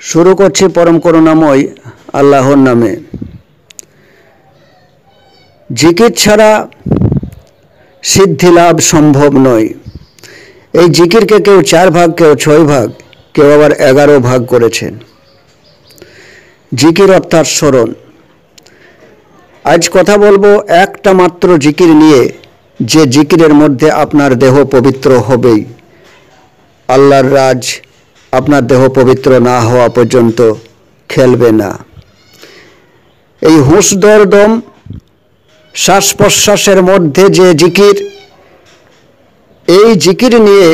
শুরু করছি পরম করুণাময় আল্লাহর নামে। জিকির ছাড়া সিদ্ধি লাভ সম্ভব নয়। এই জিকিরকে কেউ 4 ভাগ, কেউ 6 ভাগ, কেউ আবার 11 ভাগ করেছেন। জিকির অর্থাৎ স্মরণ। আজ কথা বলবো একটা মাত্র জিকির নিয়ে, যে জিকিরের মধ্যে আপনার দেহ পবিত্র হবেই। আল্লাহর রাজ আপনার দেহ পবিত্র না হওয়া পর্যন্ত খেলবে না। এই হুঁশ দম শ্বাস প্রশ্বাসের মধ্যে যে জিকির, এই জিকির নিয়ে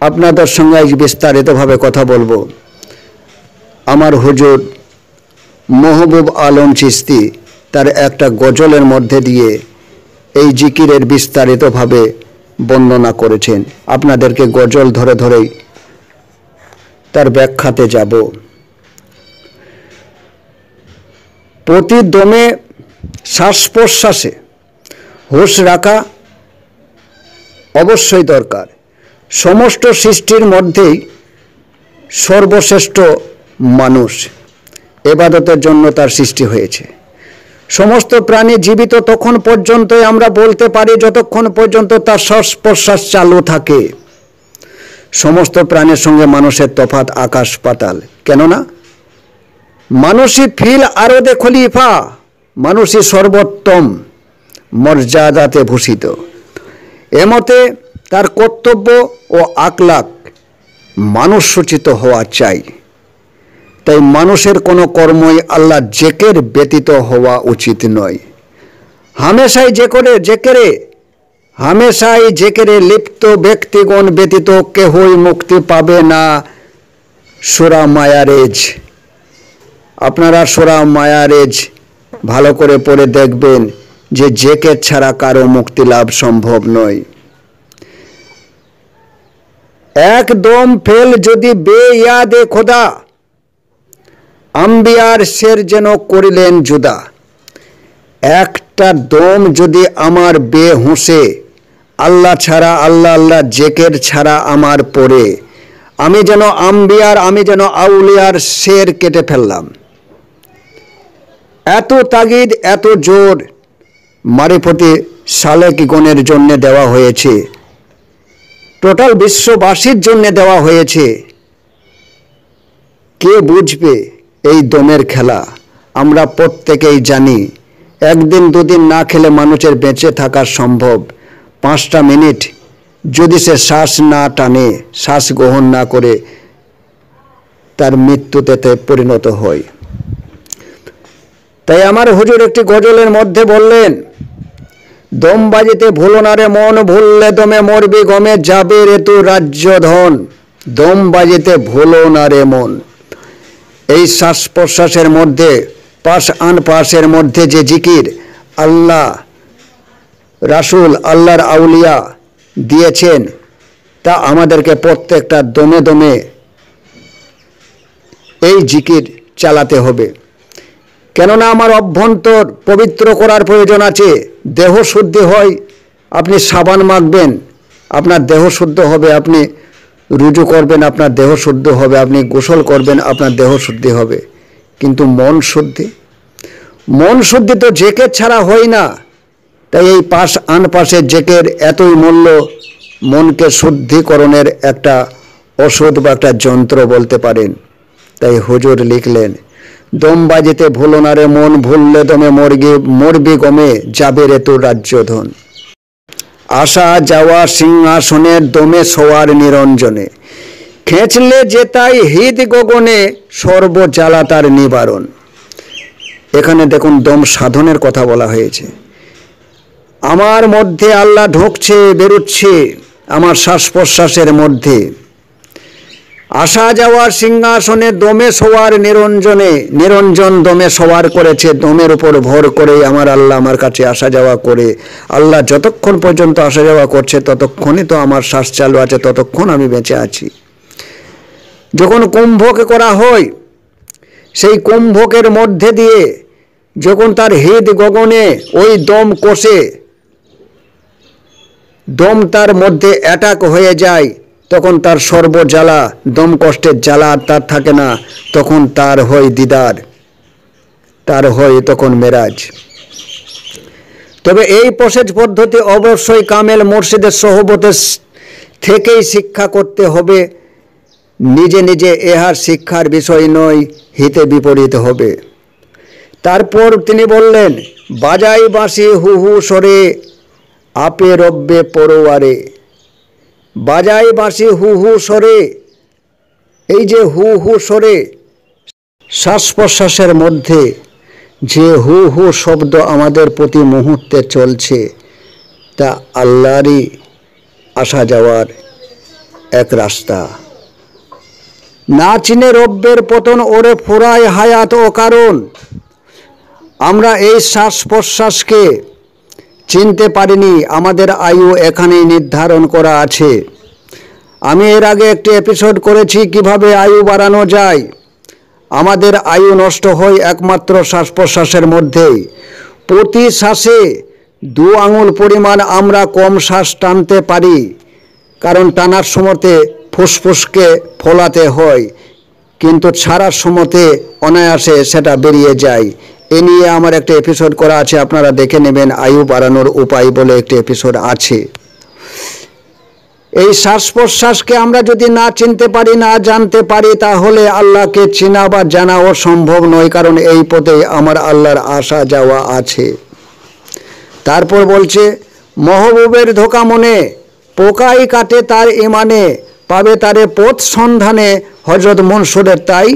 আপনাদের সঙ্গে আজ বিস্তারিতভাবে কথা বলবো। আমার হুজুর মাহবুব আলম চিশতি তার একটা গজলের মধ্যে দিয়ে এই জিকিরের বিস্তারিতভাবে বর্ণনা করেছেন। আপনাদেরকে গজল ধরে ধরেই তার ব্যাখ্যাতে যাব। প্রতি দমে শ্বাস প্রশ্বাসে হুঁশ রাখা অবশ্যই দরকার। সমস্ত সৃষ্টির মধ্যেই সর্বশ্রেষ্ঠ মানুষ, ইবাদতের জন্য তার সৃষ্টি হয়েছে। সমস্ত প্রাণী জীবিত তখন পর্যন্তই আমরা বলতে পারি যতক্ষণ পর্যন্ত তার শ্বাস প্রশ্বাস চালু থাকে। সমস্ত প্রাণীর সঙ্গে মানুষের তফাৎ আকাশ পাতাল। কেননা মানুষই ফিল আরদে খলিফা, মানুষই সর্বোত্তম মর্যাদাতে ভূষিত। এমতে তার কর্তব্য ও আখলাক মানুষ সূচিত হওয়া চাই। তাই মানুষের কোনো কর্মই আল্লাহ জেকের ব্যতীত হওয়া উচিত নয়। হামেশাই জেকেরে লিপ্ত ব্যক্তিগণ ব্যতীত কেহই মুক্তি পাবে না। সূরা মায়ারেজ, আপনারা সূরা মায়ারেজ ভালো করে পড়ে দেখবেন যে জেকের ছাড়া কারো মুক্তি লাভ সম্ভব নয়। একদম ফেল যদি বেয়াদে খোদা, আম্বিয়ার শের যেন করিলেন জুদা। একটা দম যদি আমার বেহুঁশে আল্লাহ ছাড়া, আল্লাহ জেকের ছাড়া আমার পড়ে, আমি যেন আম্বিয়ার, আমি যেন আউলিয়ার শের কেটে ফেললাম। এত তাগিদ, এত জোর মারিফতি সালেকগণের জন্য দেওয়া হয়েছে, টোটাল বিশ্ববাসীর জন্য দেওয়া হয়েছে। কে বুঝবে এই দমের খেলা? আমরা প্রত্যেকেই জানি একদিন দুদিন না খেলে মানুষের বেঁচে থাকা সম্ভব। 5টা মিনিট যদি সে শ্বাস না টানে, শ্বাস গ্রহণ না করে, তার মৃত্যুতে পরিণত হয়। তাই আমার হুজুর একটি গজলের মধ্যে বললেন, দম বাজিতে ভুলো না রে মন, ভুললে দমে মরবি গমে, যাবে রে তু রাজ্য ধন। দম বাজিতে ভুলো না রে মন। এই শ্বাস প্রশ্বাসের মধ্যে পাশ আন পাশের মধ্যে যে জিকির আল্লাহ রাসূল, আল্লাহর আউলিয়া দিয়েছেন, তা আমাদেরকে প্রত্যেকটা দমে দমে এই জিকির চালাতে হবে। কেননা আমার অভ্যন্তর পবিত্র করার প্রয়োজন আছে। দেহ শুদ্ধি হয়, আপনি সাবান মাখবেন, আপনার দেহ শুদ্ধ হবে। আপনি রুজু করবেন, আপনার দেহ শুদ্ধ হবে। আপনি গোসল করবেন, আপনার দেহ শুদ্ধি হবে। কিন্তু মন শুদ্ধি তো জেকের ছাড়া হয় না। তাই এই পাশ আন পাশের জেকের এতই মূল্য, মনকে শুদ্ধিকরণের একটা ওষুধ বা একটা যন্ত্র বলতে পারেন। তাই হুজুর লিখলেন, দম বাজিতে ভুলো না রে মন, ভুললে দমে মরবি গমে, যাবে রে তোর রাজ্য ধন। আসা যাওয়া সিংহাসনের দমে শোয়ার নিরঞ্জনে, খেঁচলে যেতাই হৃদ গগনে, সর্বজ্বালা তার নিবারণ। এখানে দেখুন দম সাধনের কথা বলা হয়েছে। আমার মধ্যে আল্লাহ ঢুকছে বেরোচ্ছে, আমার শ্বাস প্রশ্বাসের মধ্যে। আসা যাওয়ার সিংহাসনে দমে শোয়ার নিরঞ্জনে, নিরঞ্জন দমে শোয়ার করেছে। দমের উপর ভর করে আমার আল্লাহ আমার কাছে আসা যাওয়া করে। আল্লাহ যতক্ষণ পর্যন্ত আসা যাওয়া করছে ততক্ষণই তো আমার শ্বাস চালু আছে, ততক্ষণ আমি বেঁচে আছি। যখন কুম্ভকে করা হয়, সেই কুম্ভকের মধ্যে দিয়ে যখন তার হৃদ গগনে ওই দম কষে, দম তার মধ্যে অ্যাটাক হয়ে যায়, তখন তার সর্বজ্বালা, দম কষ্টের জ্বালা তার থাকে না, তখন তার হয় দিদার, তার হয় তখন মেরাজ। তবে এই প্রসেস পদ্ধতি অবশ্যই কামেল মুর্শিদের সহবতে থেকেই শিক্ষা করতে হবে, নিজে নিজে এহার শিক্ষার বিষয় নয়, হিতে বিপরীত হবে। তারপর তিনি বললেন, বাজাই বাঁশি হু হু সরে, আপে রব্বে পরোয়ারে। বাজাই বাঁশি হু হু সরে, এই যে হু হু সরে, শ্বাস প্রশ্বাসের মধ্যে যে হু হু শব্দ আমাদের প্রতি মুহূর্তে চলছে, তা আল্লাহরই আসা যাওয়ার এক রাস্তা। না চিনে রব্বের পতন ওরে ফুরায় হায়াত ও কারণ। আমরা এই শ্বাস প্রশ্বাসকে চিনতে পারিনি, আমাদের আয়ু এখানেই নির্ধারণ করা আছে। আমি এর আগে একটি এপিসোড করেছি কিভাবে আয়ু বাড়ানো যায়। আমাদের আয়ু নষ্ট হয় একমাত্র শ্বাস প্রশ্বাসের মধ্যেই। প্রতি শ্বাসে 2 আঙুল পরিমাণ আমরা কম শ্বাস টানতে পারি, কারণ টানার সময়তে ফুসফুসকে ফোলাতে হয়, কিন্তু ছাড়ার সময়তে অনায়াসে সেটা বেরিয়ে যায়। এ নিয়ে আমার একটা এপিসোড করা আছে, আপনারা দেখে নেবেন। আয়ু বাড়ানোর উপায় বলে একটি এপিসোড আছে। এই শ্বাস প্রশ্বাসকে আমরা যদি না চিনতে পারি, না জানতে পারি, তাহলে আল্লাহকে চেনা বা জানাও সম্ভব নয়, কারণ এই পথে আমার আল্লাহর আসা যাওয়া আছে। তারপর বলছে, মহবুবের ধোকা মনে, পোকাই কাটে তার ইমানে, পাবে তারে পথ সন্ধানে, হযরত মনসুরের তাই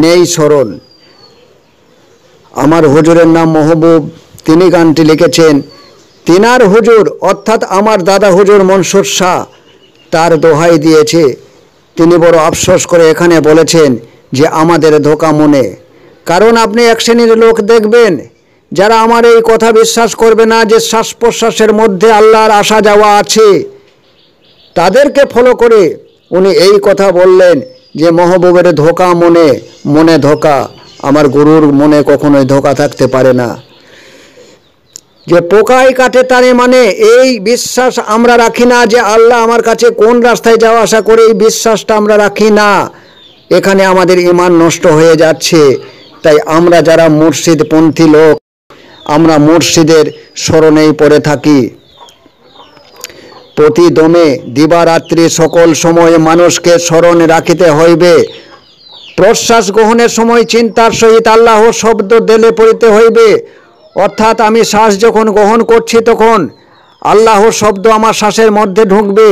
নেই স্মরণ। আমার হুজুরের নাম মহবুব, তিনি গানটি লিখেছেন। তিনার হুজুর অর্থাৎ আমার দাদা হুজুর মনসুর শাহ তার দোহাই দিয়েছে। তিনি বড় আফসোস করে এখানে বলেছেন যে আমাদের ধোকা মনে। কারণ আপনি এক শ্রেণীর লোক দেখবেন যারা আমার এই কথা বিশ্বাস করবে না যে শ্বাস প্রশ্বাসের মধ্যে আল্লাহর আসা যাওয়া আছে। তাদেরকে ফলো করে উনি এই কথা বললেন যে মহবুবের ধোকা মনে, মনে ধোকা। আমার গুরুর মনে কখনোই ধোকা থাকতে পারে না। যে পোকাই কাটে তারে মানে, এই বিশ্বাস আমরা রাখি না যে আল্লাহ আমার কাছে কোন রাস্তায় যাওয়া আসা করে, এই বিশ্বাসটা আমরা রাখি না। এখানে আমাদের ঈমান নষ্ট হয়ে যাচ্ছে। তাই আমরা যারা মুর্শিদপন্থী লোক, আমরা মুর্শিদের স্মরণেই পড়ে থাকি। প্রতি দমে দিবারাত্রি সকল সময় মানুষকে স্মরণ রাখিতে হইবে। প্রশ্বাস গ্রহণের সময় চিন্তার সহিত আল্লাহ শব্দ দিলে পড়িতে হইবে। অর্থাৎ আমি শ্বাস যখন গ্রহণ করছি তখন আল্লাহ শব্দ আমার শ্বাসের মধ্যে ঢুকবে।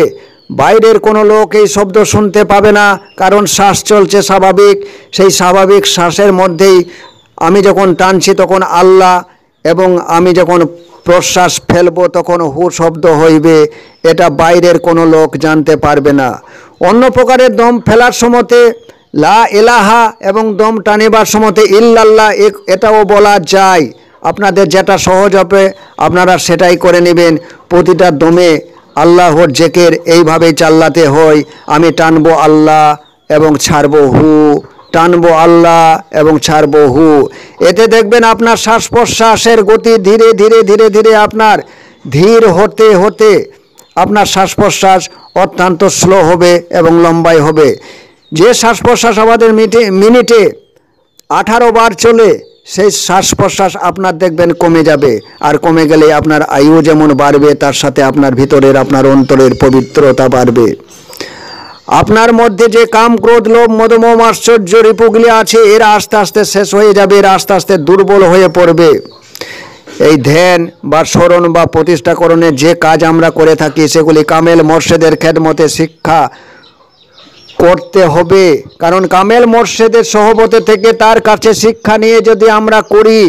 বাইরের কোনো লোক এই শব্দ শুনতে পাবে না, কারণ শ্বাস চলছে স্বাভাবিক। সেই স্বাভাবিক শ্বাসের মধ্যেই আমি যখন টানছি তখন আল্লাহ, এবং আমি যখন প্রশ্বাস ফেলবো তখন হু শব্দ হইবে। এটা বাইরের কোনো লোক জানতে পারবে না। অন্য প্রকারের দম ফেলার সময়তে লা ইলাহা এবং দম টানিবার সময়তে ইল্লাল্লাহ এটাও বলা যায়। আপনাদের যেটা সহজ হবে আপনারা সেটাই করে নেবেন। প্রতিটা দমে আল্লাহর জিকির এইভাবেই চালাতে হয়। আমি টানবো আল্লাহ এবং ছাড়বো হু, টানবো আল্লাহ এবং ছাড়বো হু। এতে দেখবেন আপনার শ্বাস প্রশ্বাসের গতি ধীরে ধীরে ধীরে ধীরে আপনার ধীর হতে হতে আপনার শ্বাস প্রশ্বাস অত্যন্ত স্লো হবে এবং লম্বাই হবে। যে শ্বাস প্রশ্বাস আমাদের মিনিটে 18 বার চলে, সেই শ্বাস প্রশ্বাস আপনার দেখবেন কমে যাবে। আর কমে গেলে আপনার আয়ু যেমন বাড়বে, তার সাথে আপনার ভিতরের, আপনার অন্তরের পবিত্রতা বাড়বে। আপনার মধ্যে যে কাম, ক্রোধ, লোভ, মদ, মোহ, আশ্চর্য রিপুগুলি আছে, এরা আস্তে আস্তে শেষ হয়ে যাবে, এরা আস্তে আস্তে দুর্বল হয়ে পড়বে। এই ধ্যান বা স্মরণ বা প্রতিষ্ঠাকরণের যে কাজ আমরা করে থাকি, সেগুলি কামেল মোর্শেদের খেদমতে শিক্ষা করতে হবে। কারণ কামেল মোর্শেদের সহবতে থেকে তার কাছে শিক্ষা নিয়ে যদি আমরা করি,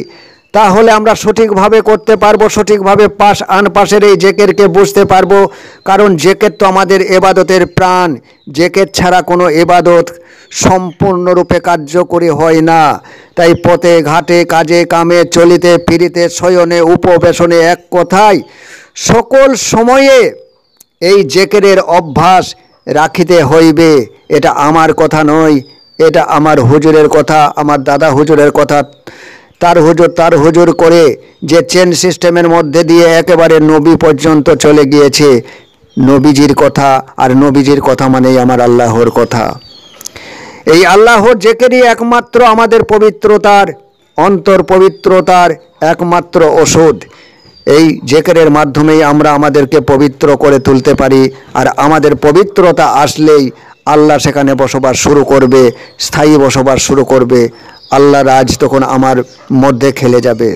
তাহলে আমরা সঠিকভাবে করতে পারবো, সঠিকভাবে পাশ আনপাশের এই জেকেরকে বুঝতে পারবো। কারণ জেকের তো আমাদের এবাদতের প্রাণ। জেকের ছাড়া কোনো এবাদত সম্পূর্ণরূপে কার্যকরী হয় না। তাই পথে ঘাটে, কাজে কামে, চলিতে ফিরিতে, শয়নে উপবেশনে, এক কথায় সকল সময়ে এই জেকেরের অভ্যাস রাখিতে হইবে। এটা আমার কথা নয়, এটা আমার হুজুরের কথা, আমার দাদা হুজুরের কথা। তার হুজুর করে যে চেন সিস্টেমের মধ্যে দিয়ে একেবারে নবী পর্যন্ত চলে গিয়েছে। নবীজির কথা, আর নবীজির কথা মানেই আমার আল্লাহর কথা। এই আল্লাহর জিকিরই একমাত্র আমাদের পবিত্রতার, অন্তর পবিত্রতার একমাত্র ওষুধ। এই জিকিরের মাধ্যমেই আমরা আমাদেরকে পবিত্র করে তুলতে পারি, আর আমাদের পবিত্রতা আসলেই আল্লাহ সেখানে বসবাস শুরু করবে, স্থায়ী বসবাস শুরু করবে। আল্লাহ রাজ তখন আমার মধ্যে খেলে যাবে।